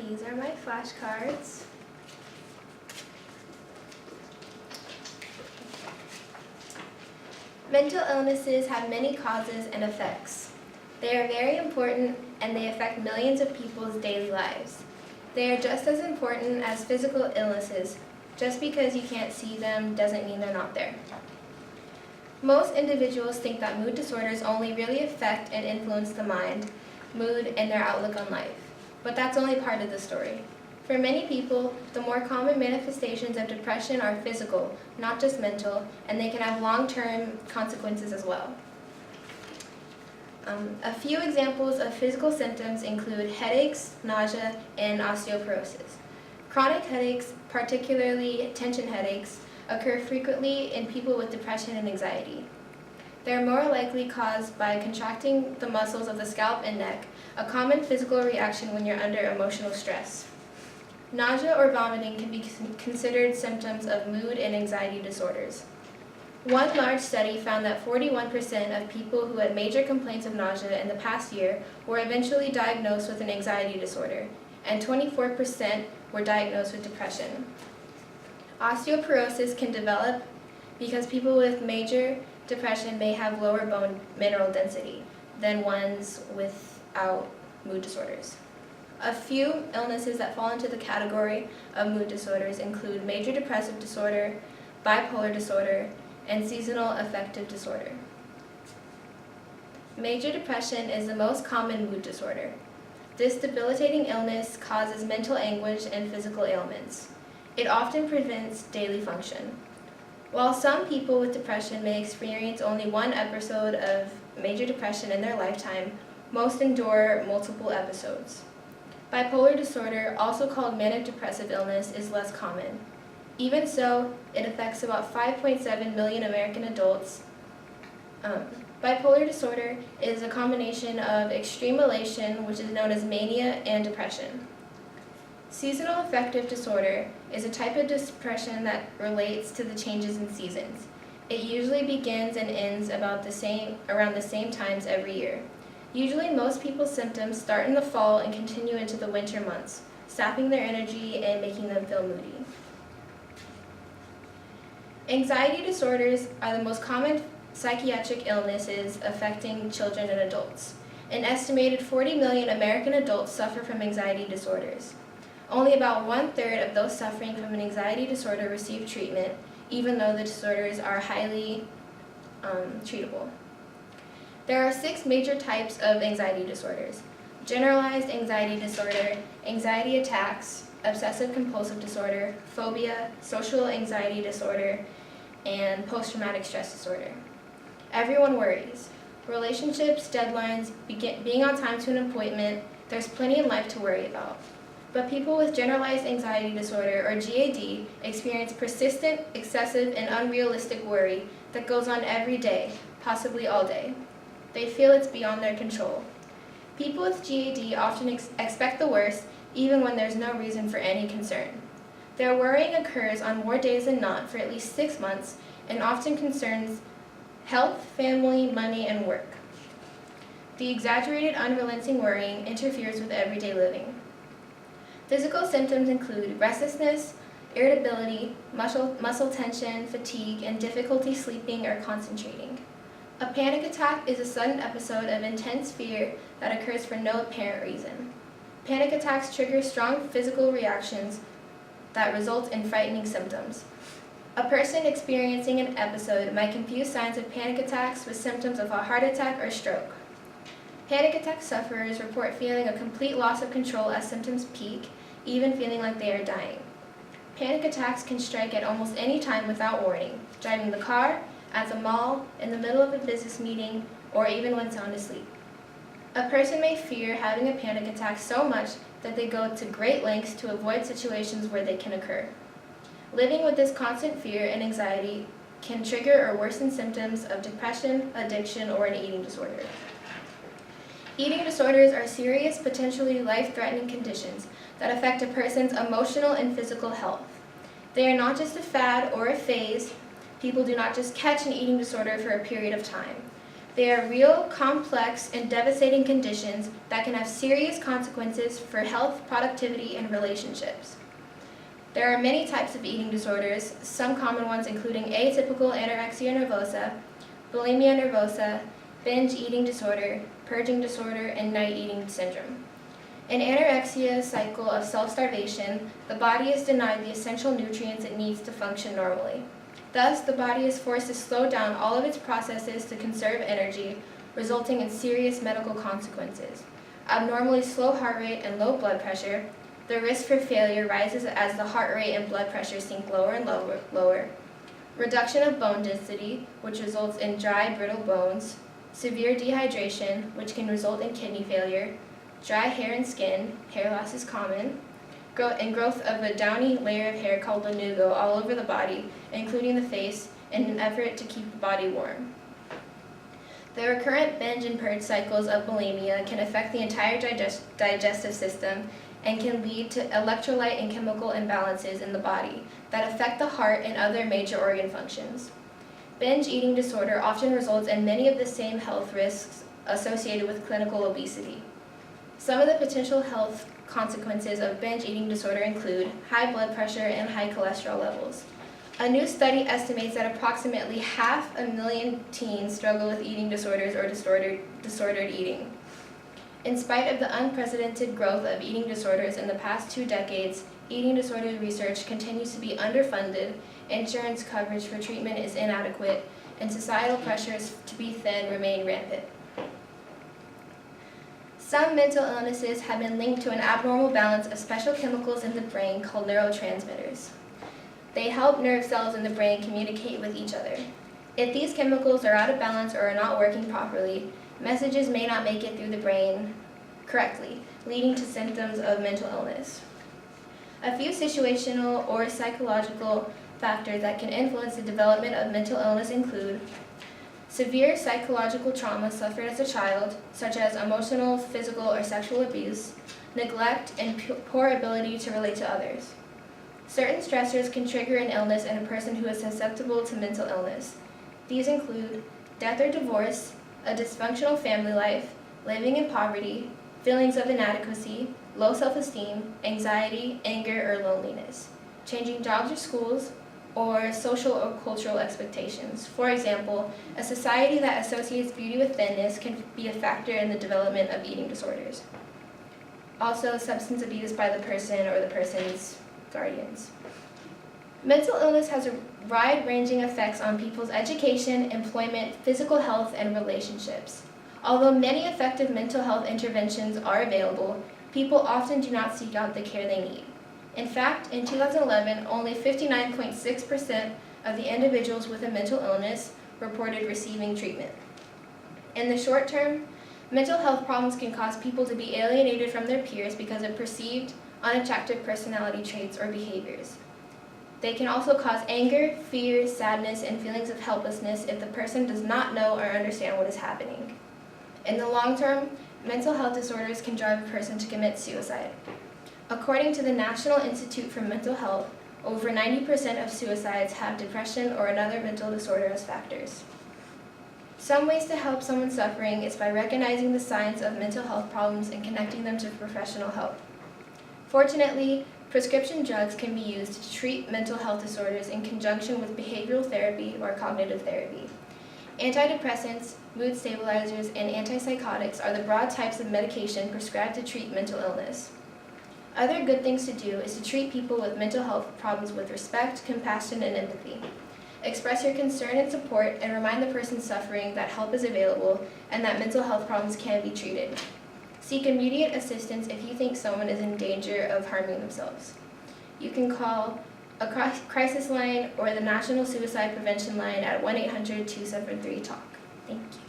These are my flashcards. Mental illnesses have many causes and effects. They are very important and they affect millions of people's daily lives. They are just as important as physical illnesses. Just because you can't see them doesn't mean they're not there. Most individuals think that mood disorders only really affect and influence the mind, mood, and their outlook on life. But that's only part of the story. For many people, the more common manifestations of depression are physical, not just mental, and they can have long-term consequences as well. A few examples of physical symptoms include headaches, nausea, and osteoporosis. Chronic headaches, particularly tension headaches, occur frequently in people with depression and anxiety. They are more likely caused by contracting the muscles of the scalp and neck, a common physical reaction when you're under emotional stress. Nausea or vomiting can be considered symptoms of mood and anxiety disorders. One large study found that 41% of people who had major complaints of nausea in the past year were eventually diagnosed with an anxiety disorder, and 24% were diagnosed with depression. Osteoporosis can develop because people with major depression may have lower bone mineral density than ones without mood disorders. A few illnesses that fall into the category of mood disorders include major depressive disorder, bipolar disorder, and seasonal affective disorder. Major depression is the most common mood disorder. This debilitating illness causes mental anguish and physical ailments. It often prevents daily function. While some people with depression may experience only one episode of major depression in their lifetime, most endure multiple episodes. Bipolar disorder, also called manic depressive illness, is less common. Even so, it affects about 5.7 million American adults. Bipolar disorder is a combination of extreme elation, which is known as mania, and depression. Seasonal affective disorder is a type of depression that relates to the changes in seasons. It usually begins and ends around the same times every year. Usually, most people's symptoms start in the fall and continue into the winter months, sapping their energy and making them feel moody. Anxiety disorders are the most common psychiatric illnesses affecting children and adults. An estimated 40 million American adults suffer from anxiety disorders. Only about 1/3 of those suffering from an anxiety disorder receive treatment, even though the disorders are highly treatable. There are 6 major types of anxiety disorders: generalized anxiety disorder, anxiety attacks, obsessive-compulsive disorder, phobia, social anxiety disorder, and post-traumatic stress disorder. Everyone worries. Relationships, deadlines, being on time to an appointment, there's plenty in life to worry about. But people with generalized anxiety disorder, or GAD, experience persistent, excessive, and unrealistic worry that goes on every day, possibly all day. They feel it's beyond their control. People with GAD often expect the worst, even when there's no reason for any concern. Their worrying occurs on more days than not for at least 6 months and often concerns health, family, money, and work. The exaggerated, unrelenting worrying interferes with everyday living. Physical symptoms include restlessness, irritability, muscle tension, fatigue, and difficulty sleeping or concentrating. A panic attack is a sudden episode of intense fear that occurs for no apparent reason. Panic attacks trigger strong physical reactions that result in frightening symptoms. A person experiencing an episode might confuse signs of panic attacks with symptoms of a heart attack or stroke. Panic attack sufferers report feeling a complete loss of control as symptoms peak, even feeling like they are dying. Panic attacks can strike at almost any time without warning, driving the car, at the mall, in the middle of a business meeting, or even when sound asleep. A person may fear having a panic attack so much that they go to great lengths to avoid situations where they can occur. Living with this constant fear and anxiety can trigger or worsen symptoms of depression, addiction, or an eating disorder. Eating disorders are serious, potentially life-threatening conditions that affect a person's emotional and physical health. They are not just a fad or a phase. People do not just catch an eating disorder for a period of time. They are real, complex, and devastating conditions that can have serious consequences for health, productivity, and relationships. There are many types of eating disorders, some common ones including atypical anorexia nervosa, bulimia nervosa, binge eating disorder, purging disorder, and night eating syndrome. In anorexia cycle of self-starvation, the body is denied the essential nutrients it needs to function normally. Thus, the body is forced to slow down all of its processes to conserve energy, resulting in serious medical consequences. Abnormally slow heart rate and low blood pressure. The risk for failure rises as the heart rate and blood pressure sink lower and lower. Reduction of bone density, which results in dry, brittle bones. Severe dehydration, which can result in kidney failure. Dry hair and skin, hair loss is common. Growth of a downy layer of hair called lanugo all over the body, including the face, in an effort to keep the body warm. The recurrent binge and purge cycles of bulimia can affect the entire digestive system and can lead to electrolyte and chemical imbalances in the body that affect the heart and other major organ functions. Binge eating disorder often results in many of the same health risks associated with clinical obesity. Some of the potential health consequences of binge eating disorder include high blood pressure and high cholesterol levels. A new study estimates that approximately 500,000 teens struggle with eating disorders or disordered eating. In spite of the unprecedented growth of eating disorders in the past 2 decades, eating disorder research continues to be underfunded, insurance coverage for treatment is inadequate, and societal pressures to be thin remain rampant. Some mental illnesses have been linked to an abnormal balance of special chemicals in the brain called neurotransmitters. They help nerve cells in the brain communicate with each other. If these chemicals are out of balance or are not working properly, messages may not make it through the brain correctly, leading to symptoms of mental illness. A few situational or psychological factors that can influence the development of mental illness include severe psychological trauma suffered as a child, such as emotional, physical, or sexual abuse, neglect, and poor ability to relate to others. Certain stressors can trigger an illness in a person who is susceptible to mental illness. These include death or divorce, a dysfunctional family life, living in poverty, feelings of inadequacy, low self-esteem, anxiety, anger, or loneliness, changing jobs or schools, or social or cultural expectations. For example, a society that associates beauty with thinness can be a factor in the development of eating disorders. Also, substance abuse by the person or the person's guardians. Mental illness has wide-ranging effects on people's education, employment, physical health, and relationships. Although many effective mental health interventions are available, people often do not seek out the care they need. In fact, in 2011, only 59.6% of the individuals with a mental illness reported receiving treatment. In the short term, mental health problems can cause people to be alienated from their peers because of perceived unattractive personality traits or behaviors. They can also cause anger, fear, sadness, and feelings of helplessness if the person does not know or understand what is happening. In the long term, mental health disorders can drive a person to commit suicide. According to the National Institute for Mental Health, over 90% of suicides have depression or another mental disorder as factors. Some ways to help someone suffering is by recognizing the signs of mental health problems and connecting them to professional help. Fortunately, prescription drugs can be used to treat mental health disorders in conjunction with behavioral therapy or cognitive therapy. Antidepressants, mood stabilizers, and antipsychotics are the broad types of medication prescribed to treat mental illness. Other good things to do is to treat people with mental health problems with respect, compassion, and empathy. Express your concern and support and remind the person suffering that help is available and that mental health problems can be treated. Seek immediate assistance if you think someone is in danger of harming themselves. You can call a crisis line or the National Suicide Prevention Line at 1-800-273-TALK. Thank you.